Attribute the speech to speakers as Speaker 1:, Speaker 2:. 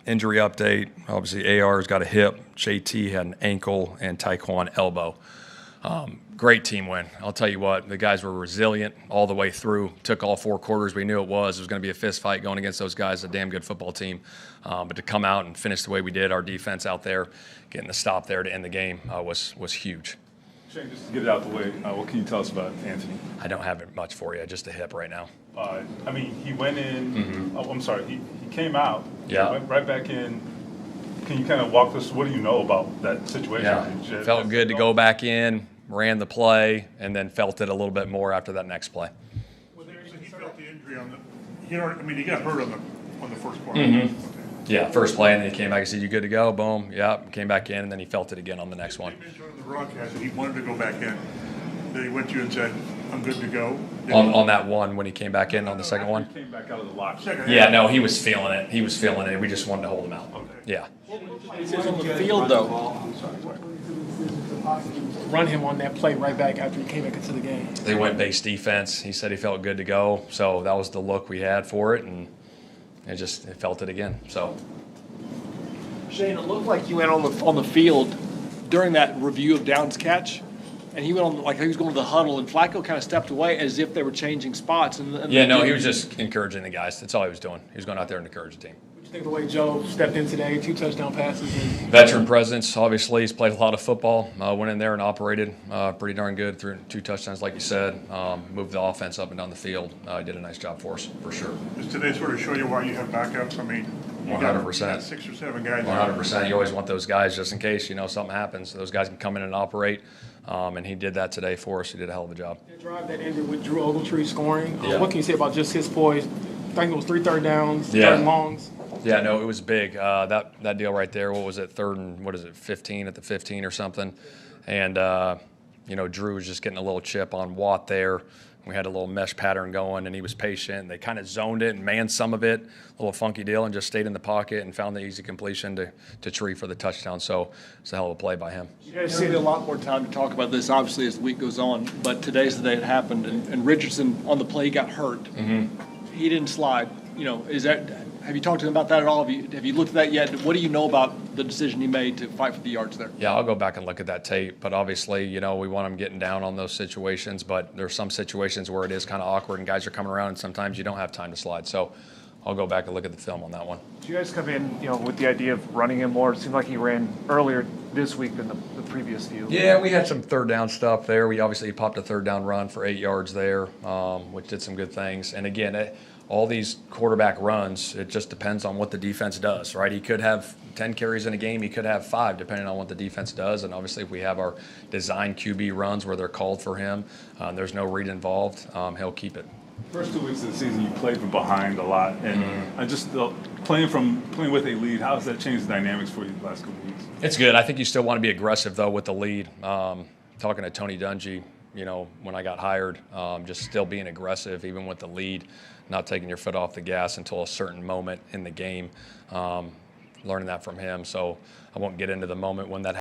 Speaker 1: Injury update. Obviously, AR's got a hip. JT had an ankle, and Taekwon elbow. Great team win. I'll tell you what, the guys were resilient all the way through. Took all 4 quarters. We knew it was going to be a fist fight going against those guys, a damn good football team. But to come out and finish the way we did, our defense out there, getting the stop there to end the game was huge.
Speaker 2: Shane, just to get it out the way, what can you tell us about Anthony?
Speaker 1: I don't have it much for you, just a hip right now.
Speaker 2: I mean, he went in. Mm-hmm. Oh, I'm sorry. He came out.
Speaker 1: Yeah.
Speaker 2: Went right back in. Can you kind of walk us? What do you know about that situation?
Speaker 1: Yeah. Felt good to go back in. Ran the play, and then felt it a little bit more after that next play.
Speaker 3: Well, he felt the injury on the. He got hurt on the first play.
Speaker 1: Mm-hmm. Okay. Yeah, first play, and then he came back and said, "You good to go?" Boom. Yeah, came back in, and then he felt it again on the next one.
Speaker 3: He mentioned on the broadcast that he wanted to go back in. Then he went to you and said, "I'm good to go."
Speaker 1: On that one when he came back in on the second one.
Speaker 2: He came back out of the locker.
Speaker 1: Yeah, no, he was feeling it. He was feeling it. We just wanted to hold him out.
Speaker 2: Okay.
Speaker 1: Yeah.
Speaker 4: It's on the field, though. Run him on that play right back after he came back into the game.
Speaker 1: They went base defense. He said he felt good to go. So that was the look we had for it, and it felt it again. So.
Speaker 4: Shane, it looked like you went on the field during that review of downs catch, and he went on like he was going to the huddle, and Flacco kind of stepped away as if they were changing spots.
Speaker 1: Yeah, no, he was just encouraging the guys. That's all he was doing. He was going out there and encourage the team.
Speaker 4: I think the way Joe stepped in today, 2 touchdown passes.
Speaker 1: Veteran presence, obviously. He's played a lot of football. Went in there and operated pretty darn good. Threw 2 touchdowns, like you said. Moved the offense up and down the field. Did a nice job for us, for sure.
Speaker 3: Does today sort of show you why you have backups? I mean, you
Speaker 1: 100%.
Speaker 3: got 6 or 7 guys.
Speaker 1: 100%. You always want those guys just in case, something happens. Those guys can come in and operate. And he did that today for us. He did a hell of a job.
Speaker 4: That drive that ended with Drew Ogletree scoring.
Speaker 1: Yeah.
Speaker 4: What can you say about just his poise? I think it was 3 third downs, 3rd longs.
Speaker 1: Yeah, no, it was big. That deal right there, what was it, 15 at the 15 or something. And, Drew was just getting a little chip on Watt there. We had a little mesh pattern going, and he was patient. They kind of zoned it and manned some of it, a little funky deal, and just stayed in the pocket and found the easy completion to Tree for the touchdown. So it's a hell of a play by him.
Speaker 4: You guys see a lot more time to talk about this, obviously, as the week goes on. But today's the day it happened, and Richardson on the play got hurt. Mm-hmm. He didn't slide. Have you talked to him about that at all? Have you looked at that yet? What do you know about the decision he made to fight for the yards there?
Speaker 1: Yeah, I'll go back and look at that tape. But obviously, we want him getting down on those situations. But there's some situations where it is kind of awkward and guys are coming around, and sometimes you don't have time to slide. So I'll go back and look at the film on that one.
Speaker 5: Did you guys come in, with the idea of running him more? It seemed like he ran earlier this week than the previous few.
Speaker 1: Yeah, we had some 3rd down stuff there. We obviously popped a 3rd down run for 8 yards there, which did some good things. And again, all these quarterback runs, it just depends on what the defense does, right? He could have 10 carries in a game. He could have 5, depending on what the defense does. And obviously, if we have our design QB runs where they're called for him, there's no read involved, he'll keep it.
Speaker 2: First 2 weeks of the season, you played from behind a lot, and just playing with a lead. How has that changed the dynamics for you the last couple of weeks?
Speaker 1: It's good. I think you still want to be aggressive though with the lead. Talking to Tony Dungy, when I got hired, just still being aggressive even with the lead, not taking your foot off the gas until a certain moment in the game. Learning that from him, so I won't get into the moment when that